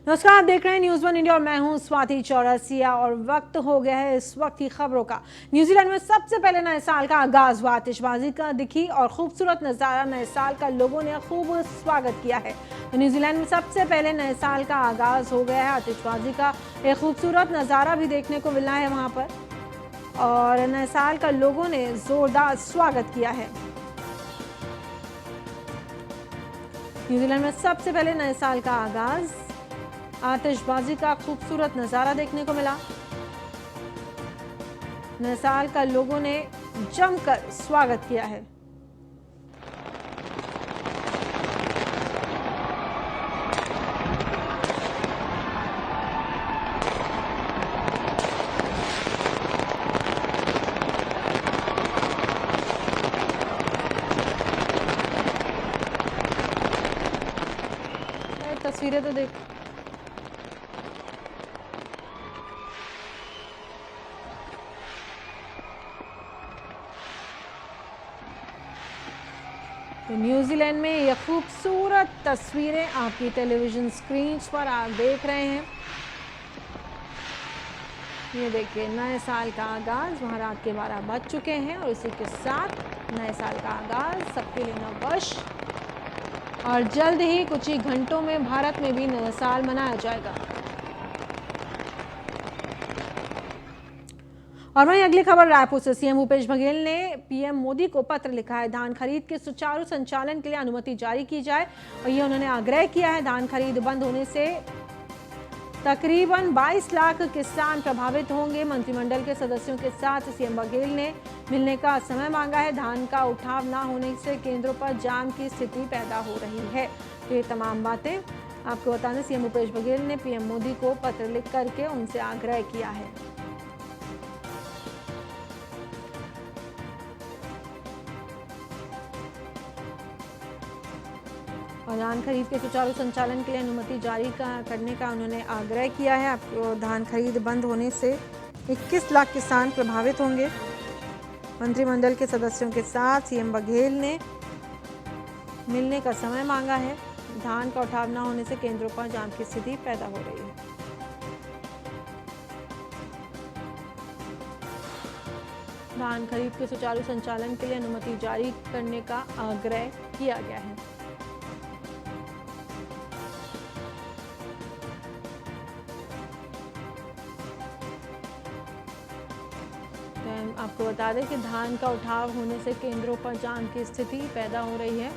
नमस्कार, आप देख रहे हैं न्यूज़ वन इंडिया और मैं हूं स्वाति चौरसिया और वक्त हो गया है इस वक्त की खबरों का। न्यूजीलैंड में सबसे पहले नए साल का आगाज हुआ, आतिशबाजी का दिखी और खूबसूरत नज़ारा। नए साल का लोगों ने खूब स्वागत किया है। तो न्यूजीलैंड में सबसे पहले नए साल का आगाज हो गया है, आतिशबाजी का एक खूबसूरत नज़ारा भी देखने को मिला है वहां पर और नए साल का लोगों ने जोरदार स्वागत किया है। न्यूजीलैंड में सबसे पहले नए साल का आगाज, आतिशबाजी का खूबसूरत नज़ारा देखने को मिला। नए साल का लोगों ने जमकर स्वागत किया है। तस्वीरें तो देख तो न्यूजीलैंड में ये खूबसूरत तस्वीरें आपकी टेलीविजन स्क्रीन पर आप देख रहे हैं। ये देखिए, नए साल का आगाज, वहाँ रात के 12 बज चुके हैं और इसी के साथ नए साल का आगाज सबके लिए नववर्ष और जल्द ही कुछ ही घंटों में भारत में भी नया साल मनाया जाएगा। और वहीं अगली खबर रायपुर से। सीएम भूपेश बघेल ने पीएम मोदी को पत्र लिखा है। धान खरीद के सुचारू संचालन के लिए अनुमति जारी की जाए और ये उन्होंने आग्रह किया है। धान खरीद बंद होने से तकरीबन 22 लाख किसान प्रभावित होंगे। मंत्रिमंडल के सदस्यों के साथ सीएम बघेल ने मिलने का समय मांगा है। धान का उठाव न होने से केंद्रों पर जाम की स्थिति पैदा हो रही है। तो ये तमाम बातें आपको बता दें, सीएम भूपेश बघेल ने पीएम मोदी को पत्र लिख करके उनसे आग्रह किया है। और धान खरीद के सुचारू संचालन के लिए अनुमति जारी करने का उन्होंने आग्रह किया है। आपको धान खरीद बंद होने से 21 लाख किसान प्रभावित होंगे। मंत्रिमंडल के सदस्यों के साथ सीएम बघेल ने मिलने का समय मांगा है। धान का उठाव न होने से केंद्रों पर जाम की स्थिति पैदा हो रही है। धान खरीद के सुचारू संचालन के लिए अनुमति जारी करने का आग्रह किया गया है। आपको बता दें कि धान का उठाव होने से केंद्रों पर जाम की स्थिति पैदा हो रही है।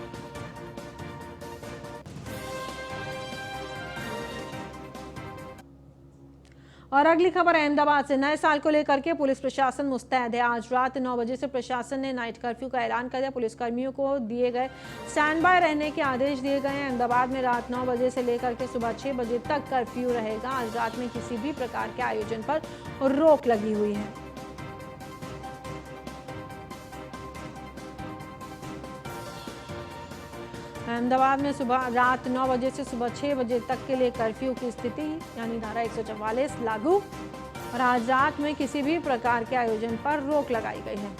और अगली खबर अहमदाबाद से। नए साल को लेकर के पुलिस प्रशासन मुस्तैद है। आज रात 9 बजे से प्रशासन ने नाइट कर्फ्यू का ऐलान कर दिया। पुलिसकर्मियों को दिए गए स्टैंड बाय रहने के आदेश दिए गए हैं। अहमदाबाद में रात 9 बजे से लेकर के सुबह 6 बजे तक कर्फ्यू रहेगा। आज रात में किसी भी प्रकार के आयोजन पर रोक लगी हुई है। अहमदाबाद में सुबह रात 9 बजे से सुबह 6 बजे तक के लिए कर्फ्यू की स्थिति यानी धारा 144 लागू और आज रात में किसी भी प्रकार के आयोजन पर रोक लगाई गई है।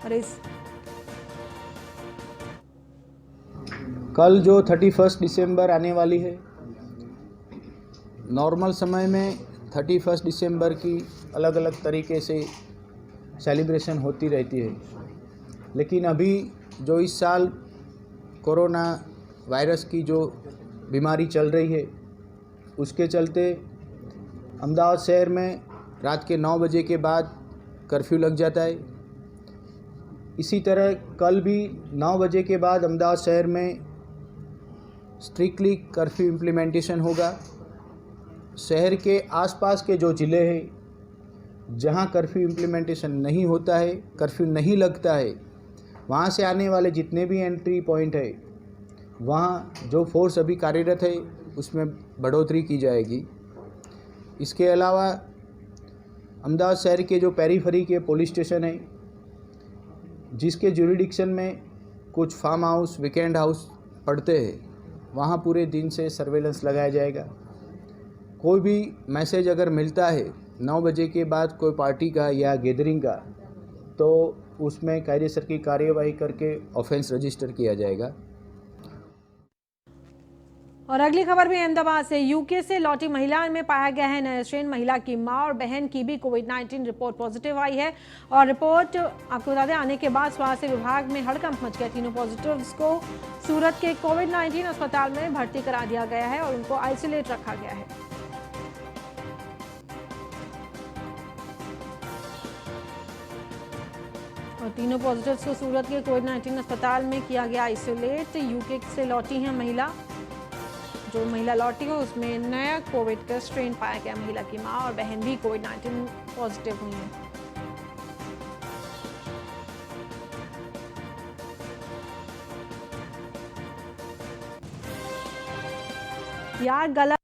और इस कल जो 31 दिसंबर आने वाली है, नॉर्मल समय में 31 दिसंबर की अलग अलग तरीके से सेलिब्रेशन होती रहती है, लेकिन अभी जो इस साल कोरोना वायरस की जो बीमारी चल रही है उसके चलते अहमदाबाद शहर में रात के 9 बजे के बाद कर्फ्यू लग जाता है। इसी तरह कल भी 9 बजे के बाद अहमदाबाद शहर में स्ट्रिक्टली कर्फ्यू इम्प्लीमेंटेशन होगा। शहर के आसपास के जो ज़िले हैं जहां कर्फ्यू इम्प्लीमेंटेशन नहीं होता है, कर्फ्यू नहीं लगता है, वहां से आने वाले जितने भी एंट्री पॉइंट है वहां जो फोर्स अभी कार्यरत है उसमें बढ़ोतरी की जाएगी। इसके अलावा अहमदाबाद शहर के जो पेरीफेरी के पुलिस स्टेशन है जिसके जुरिडिक्शन में कुछ फार्म हाउस, वीकेंड हाउस पड़ते हैं, वहाँ पूरे दिन से सर्वेलेंस लगाया जाएगा। कोई भी मैसेज अगर मिलता है 9 बजे के बाद कोई पार्टी का या गैदरिंग का, तो उसमें कायदेसर की कार्यवाही करके ऑफेंस रजिस्टर किया जाएगा। और अगली खबर भी अहमदाबाद से। यूके से लौटी महिला में पाया गया है नया स्ट्रेन। महिला की मां और बहन की भी कोविड-19 रिपोर्ट पॉजिटिव आई है और रिपोर्ट आपको बता दें आने के बाद स्वास्थ्य विभाग में हड़कंप मच गया। तीनों पॉजिटिव्स को सूरत के कोविड-19 अस्पताल में भर्ती करा दिया गया है और उनको आइसोलेट रखा गया है। और तीनों पॉजिटिव्स को सूरत के कोविड-19 अस्पताल में किया गया आइसोलेट। यूके से लौटी है महिला। जो महिला लौटी हो उसमें नया कोविड का स्ट्रेन पाया गया। महिला की मां और बहन भी कोविड-19 पॉजिटिव हुई हैं। यार गला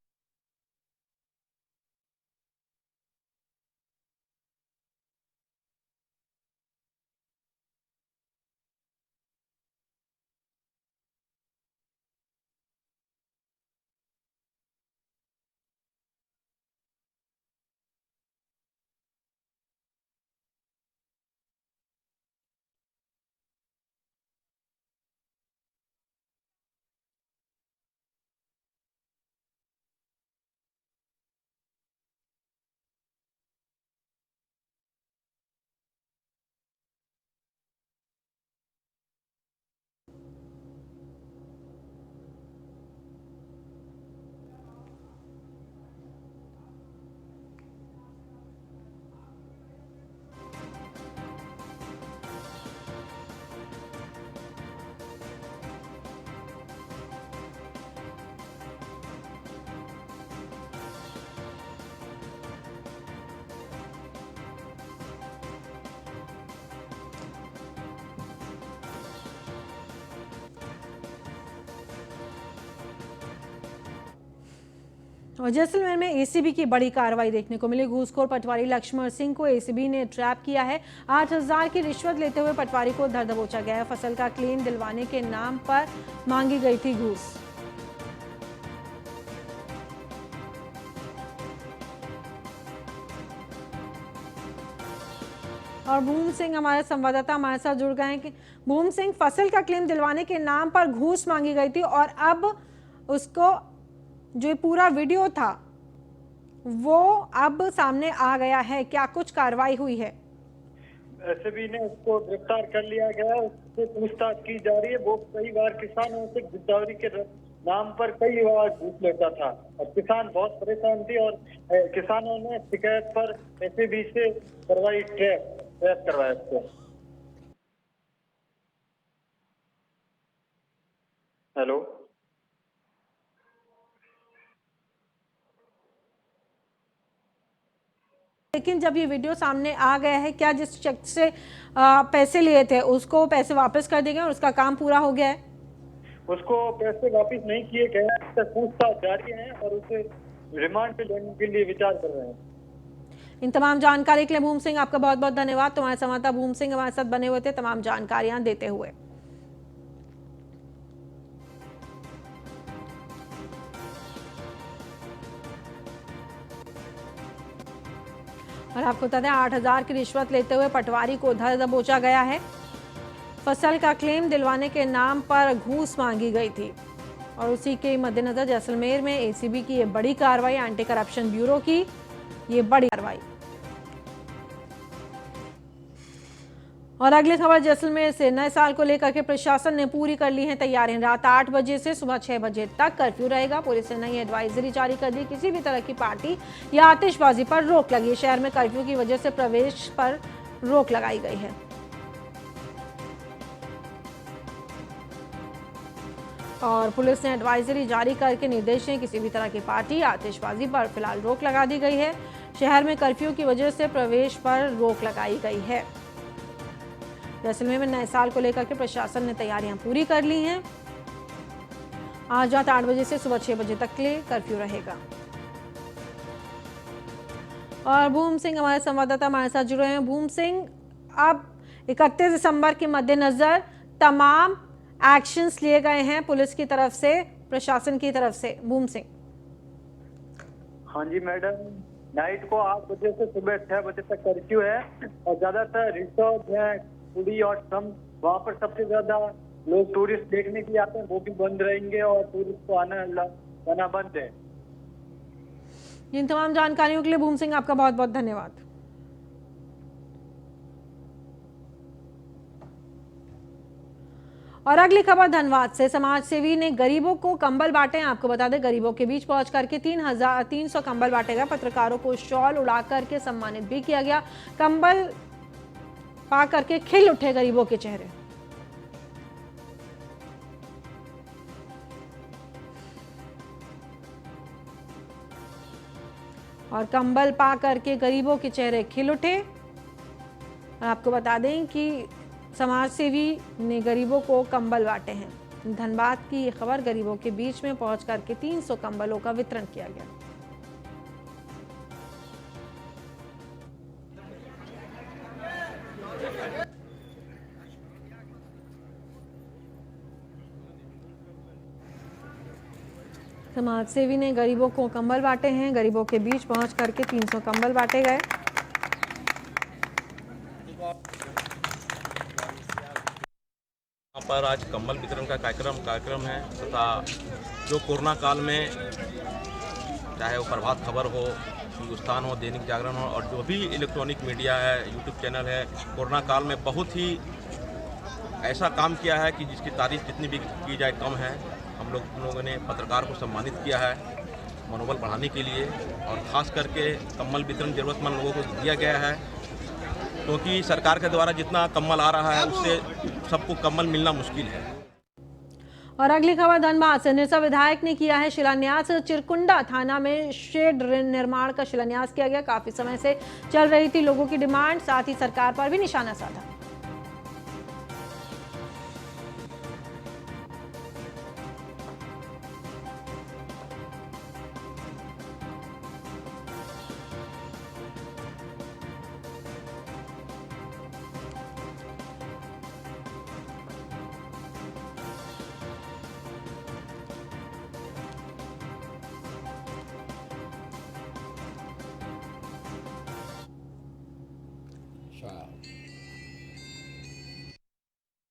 और जैसलमेर में एसीबी की बड़ी कार्रवाई देखने को मिली। घूसखोर पटवारी लक्ष्मण सिंह को एसीबी ने ट्रैप किया है। 8,000 की रिश्वत लेते हुए पटवारी को धर दबोचा गया है। फसल का क्लेम दिलवाने के नाम पर मांगी गई थी घूस। और भूम सिंह हमारे संवाददाता हमारे साथ जुड़ गए हैं कि भूम सिंह, फसल का क्लेम दिलवाने के नाम पर घूस मांगी गई थी और अब उसको जो पूरा वीडियो था वो अब सामने आ गया है। क्या कुछ कार्रवाई हुई है? एसीबी ने उसको गिरफ्तार कर लिया गया है। उससे पूछताछ की जा रही है। वो कई बार किसानों से गिरफ्तारी के नाम पर कई बार घूस लेता था और किसान बहुत परेशान थे और किसानों ने शिकायत पर एसीबी से करवाई ट्रैप करवाया उसको। हेलो, लेकिन जब ये वीडियो सामने आ गया है, क्या जिस शख्स से पैसे लिए थे उसको पैसे वापस कर दिए गए और उसका काम पूरा हो गया है? उसको पैसे वापस नहीं किए गए हैं। उससे पूछताछ जारी है और उसे रिमांड पे लेने के लिए विचार कर रहे हैं। इन तमाम जानकारी के लिए भूम सिंह आपका बहुत बहुत धन्यवाद। तुम्हारे संवाददाता भूम सिंह हमारे साथ बने हुए थे तमाम जानकारियां देते हुए। और आपको बता दें 8,000 की रिश्वत लेते हुए पटवारी को धर दबोचा गया है। फसल का क्लेम दिलवाने के नाम पर घूस मांगी गई थी और उसी के मद्देनजर जैसलमेर में एसीबी की ये बड़ी कार्रवाई, एंटी करप्शन ब्यूरो की ये बड़ी कार्रवाई। और अगली खबर जैसलमेर से। नए साल को लेकर के प्रशासन ने पूरी कर ली है तैयारियां। रात 8 बजे से सुबह 6 बजे तक कर्फ्यू रहेगा। पुलिस ने नई एडवाइजरी जारी कर दी। किसी भी तरह की पार्टी या आतिशबाजी पर रोक लगी। शहर में कर्फ्यू की वजह से प्रवेश पर रोक लगाई गई है। और पुलिस ने एडवाइजरी जारी करके निर्देश दिए, किसी भी तरह की पार्टी या आतिशबाजी पर फिलहाल रोक लगा दी गई है। शहर में कर्फ्यू की वजह से प्रवेश पर रोक लगाई गई है। जैसलमेर में नए साल को लेकर के प्रशासन ने तैयारियां पूरी कर ली हैं। आज रात 8 बजे से सुबह 6 बजे तक के लिए कर्फ्यू रहेगा। और भूम सिंह हमारे संवाददाता हमारे साथ जुड़े हैं। भूम सिंह, अब 31 दिसंबर के मद्देनजर तमाम एक्शंस लिए गए हैं पुलिस की तरफ से, प्रशासन की तरफ से। भूम सिंह। हाँ जी मैडम, नाइट को 8 बजे से सुबह 6 बजे तक कर्फ्यू है और ज्यादातर रिसोर्ट है, पुरी और ट्रम्प, वहाँ पर सबसे ज्यादा लोग टूरिस्ट देखने के लिए आते हैं, वो भी बंद रहेंगे और टूरिस्ट को आना बंद है। इन तमाम जानकारियों के लिए भूम सिंह आपका बहुत बहुत धन्यवाद। और अगली खबर धनबाद से। समाज सेवी ने गरीबों को कंबल बांटे। आपको बता दें, गरीबों के बीच पहुंच करके 300 कंबल बांटे गए। पत्रकारों को शॉल उड़ा करके सम्मानित भी किया गया। कंबल पा करके खिल उठे गरीबों के चेहरे। और कंबल पा करके गरीबों के चेहरे खिल उठे। और आपको बता दें कि समाज सेवी ने गरीबों को कंबल बांटे हैं। धनबाद की ये खबर, गरीबों के बीच में पहुंच करके 300 कंबलों का वितरण किया गया। समाज सेवी ने गरीबों को कंबल बांटे हैं। गरीबों के बीच पहुंच करके 300 कंबल बांटे गए। पर आज कंबल वितरण का कार्यक्रम है तथा जो कोरोना काल में, चाहे वो प्रभात खबर हो, हिंदुस्तान हो, दैनिक जागरण हो और जो भी इलेक्ट्रॉनिक मीडिया है, यूट्यूब चैनल है, कोरोना काल में बहुत ही ऐसा काम किया है कि जिसकी तारीफ जितनी भी की जाए कम है। हम लोगों ने पत्रकार को सम्मानित किया है मनोबल बढ़ाने के लिए, और ख़ास करके कंबल वितरण ज़रूरतमंद लोगों को दिया गया है, क्योंकि सरकार के द्वारा जितना कंबल आ रहा है उससे सबको कंबल मिलना मुश्किल है। और अगली खबर धनबाद से। निरसा विधायक ने किया है शिलान्यास। चिरकुंडा थाना में शेड निर्माण का शिलान्यास किया गया। काफी समय से चल रही थी लोगों की डिमांड, साथ ही सरकार पर भी निशाना साधा।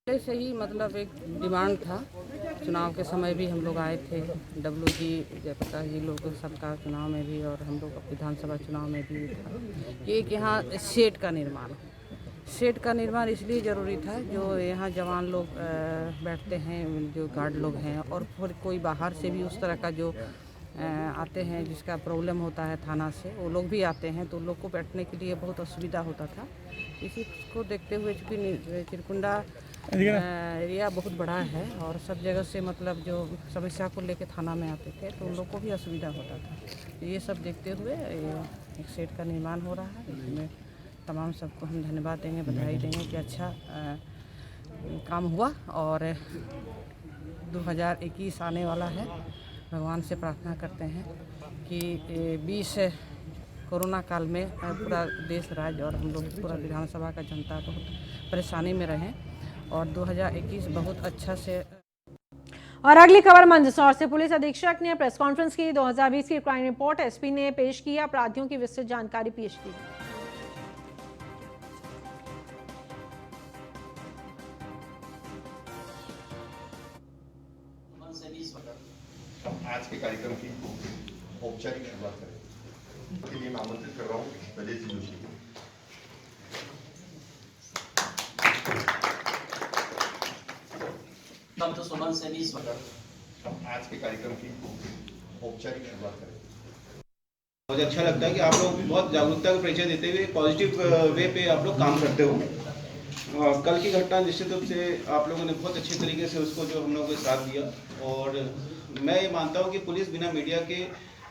पहले से ही मतलब एक डिमांड था। चुनाव के समय भी हम लोग आए थे, डब्लू जी, जयप्रकाश जी लोग सरकार चुनाव में भी और हम लोग विधानसभा चुनाव में भी था कि एक यहाँ शेड का निर्माण इसलिए ज़रूरी था, जो यहाँ जवान लोग बैठते हैं, जो गार्ड लोग हैं, और फिर कोई बाहर से भी उस तरह का जो आते हैं जिसका प्रॉब्लम होता है थाना से, वो लोग भी आते हैं, तो लोग को बैठने के लिए बहुत असुविधा होता था। इसी को देखते हुए चूँकि चिरकुंडा एरिया बहुत बड़ा है और सब जगह से मतलब जो समस्या को लेके थाना में आते थे तो उन लोग को भी असुविधा होता था। ये सब देखते हुए एक शेड का निर्माण हो रहा है। इसमें तमाम सबको हम धन्यवाद देंगे, बधाई देंगे कि अच्छा काम हुआ। और 2021 आने वाला है, भगवान से प्रार्थना करते हैं कि 20 कोरोना काल में पूरा देश राज्य और हम लोग पूरा विधानसभा का जनता बहुत परेशानी में रहें और 2021 बहुत अच्छा से। और अगली खबर मंदसौर से। पुलिस अधीक्षक ने प्रेस कॉन्फ्रेंस की। 2020 की क्राइम रिपोर्ट एसपी ने पेश की। अपराधियों की विस्तृत जानकारी पेश की। आज के कार्यक्रम की औपचारिक शुरुआत करें के लिए मैं आमंत्रित कर रहा हूँ प्रदेश जोशी को। आज के कार्यक्रम की औपचारिक शुरुआत करें। मुझे अच्छा लगता है कि आप लोग बहुत जागरूकता का परिचय देते हुए पॉजिटिव वे पे आप लोग काम करते हो। कल की घटना निश्चित रूप से आप लोगों ने बहुत अच्छे तरीके से उसको जो हम लोगों के साथ दिया, और मैं ये मानता हूँ कि पुलिस बिना मीडिया के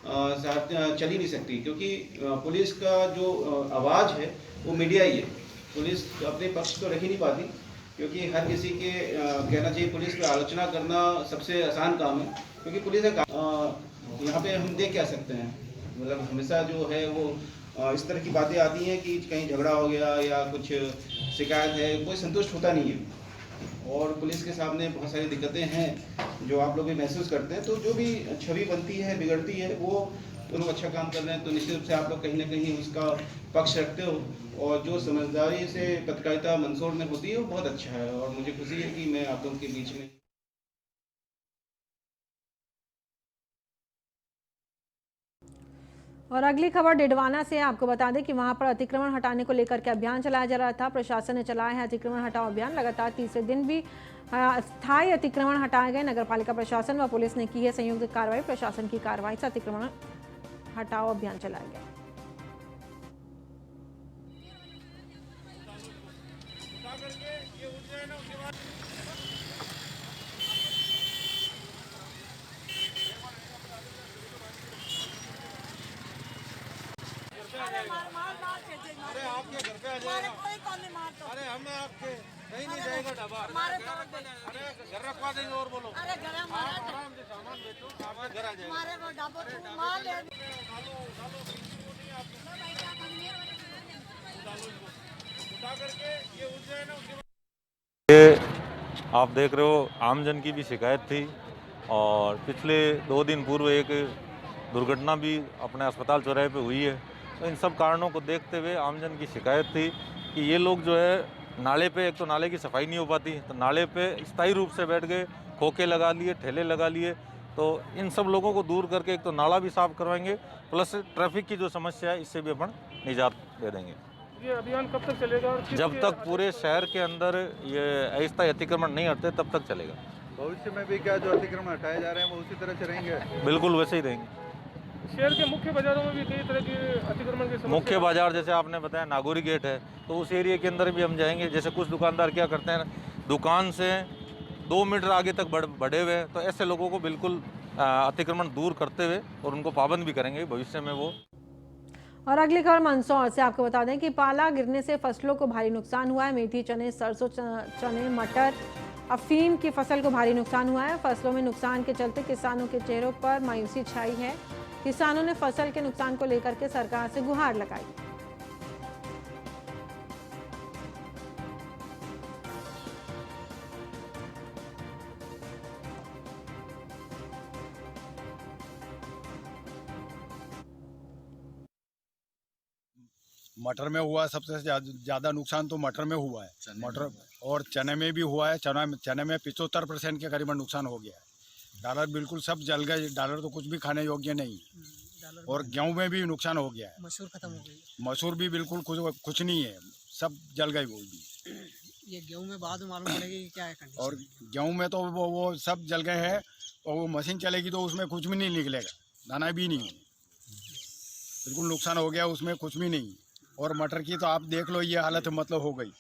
साथ चल ही नहीं सकती, क्योंकि पुलिस का जो आवाज़ है वो मीडिया ही है। पुलिस अपने पक्ष तो रख ही नहीं पाती, क्योंकि हर किसी के कहना चाहिए पुलिस पर आलोचना करना सबसे आसान काम है, क्योंकि पुलिस यहाँ पे हम देख क्या सकते हैं, मतलब हमेशा जो है वो इस तरह की बातें आती हैं कि कहीं झगड़ा हो गया या कुछ शिकायत है, कोई संतुष्ट होता नहीं है। और पुलिस के सामने बहुत सारी दिक्कतें हैं जो आप लोग भी महसूस करते हैं, तो जो भी छवि बनती है, बिगड़ती है, वो वो लोग अच्छा काम कर रहे हैं, तो निश्चित रूप से आप लोग कहीं ना कहीं उसका पक्ष रखते हो, और जो समझदारी से पत्रकारिता मंदसौर में होती है वो बहुत अच्छा है, और मुझे खुशी है कि मैं आप लोगों के बीच में। और अगली खबर डिडवाना से है। आपको बता दें कि वहां पर अतिक्रमण हटाने को लेकर के अभियान चलाया जा रहा था। प्रशासन ने चलाया है अतिक्रमण हटाओ अभियान। लगातार तीसरे दिन भी स्थायी अतिक्रमण हटाए गए। नगरपालिका प्रशासन व पुलिस ने की है संयुक्त कार्रवाई। प्रशासन की कार्रवाई से अतिक्रमण हटाओ अभियान चलाया गया। अरे आपके घर पे आ जाएगा। कोई कौन नहीं मारता। अरे हम आपके कहीं नहीं जाएगा ढाबा। अरे घर रखवा देंगे और बोलो। अरे घर आराम से सामान बेचो, आपके घर आ जाएगा। हमारे वो ढाबा मार ले। उठा करके ये उठ जाए ना उसके। ये आप देख रहे हो आमजन की भी शिकायत थी, और पिछले 2 दिन पूर्व एक दुर्घटना भी अपने अस्पताल चौराहे पे हुई है। तो इन सब कारणों को देखते हुए आमजन की शिकायत थी कि ये लोग जो है नाले पे, एक तो नाले की सफाई नहीं हो पाती, तो नाले पे स्थायी रूप से बैठ गए, खोखे लगा लिए, ठेले लगा लिए। तो इन सब लोगों को दूर करके एक तो नाला भी साफ करवाएंगे, प्लस ट्रैफिक की जो समस्या है इससे भी अपन निजात दे देंगे। ये अभियान कब तक चलेगा? और जब तक पूरे शहर के अंदर ये अस्थायी अतिक्रमण नहीं हटते तब तक चलेगा। भविष्य में भी क्या जो अतिक्रमण हटाए जा रहे हैं वो उसी तरह से रहेंगे? बिल्कुल वैसे ही रहेंगे। शहर के मुख्य बाजारों में भी कई तरह के अतिक्रमण की समस्या। मुख्य बाजार जैसे आपने बताया नागौरी गेट है, तो उस एरिया के अंदर भी हम जाएंगे। जैसे कुछ दुकानदार क्या करते हैं, दुकान से 2 मीटर आगे तक बढ़े हुए हैं, तो ऐसे लोगों को बिल्कुल अतिक्रमण दूर करते हुए और उनको पाबंद भी करेंगे भविष्य में वो। और अगली खबर मंदसौर से आपको बता दें कि पाला गिरने से फसलों को भारी नुकसान हुआ है। मेथी, चने, सरसों, चने, मटर, अफीम की फसल को भारी नुकसान हुआ है। फसलों में नुकसान के चलते किसानों के चेहरों पर मायूसी छाई है। किसानों ने फसल के नुकसान को लेकर के सरकार से गुहार लगाई। मटर में हुआ सबसे ज़्यादा नुकसान तो मटर में हुआ है। मटर और चने में भी हुआ है। चने में 75% के करीबन नुकसान हो गया है। डॉलर बिल्कुल सब जल गए। डॉलर तो कुछ भी खाने योग्य नहीं। और गेहूं में भी नुकसान हो गया है। मसूर खत्म हो गई। मसूर भी बिल्कुल कुछ नहीं है, सब जल गई वो भी। ये गेहूं में बाद में मालूम पड़ेगी कि क्या है कंडीशन। और गेहूं में तो वो सब जल गए हैं, और वो मशीन चलेगी तो उसमें कुछ भी नहीं निकलेगा, दाना भी नहीं, बिल्कुल नुकसान हो गया, उसमें कुछ भी नहीं। और मटर की तो आप देख लो ये हालत मतलब हो गई।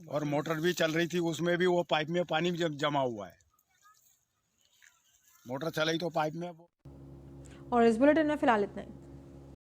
और मोटर भी चल रही थी, उसमें भी वो पाइप में पानी जमा हुआ है। मोटर चलाई तो पाइप में। और इस बुलेटिन में फिलहाल इतना ही।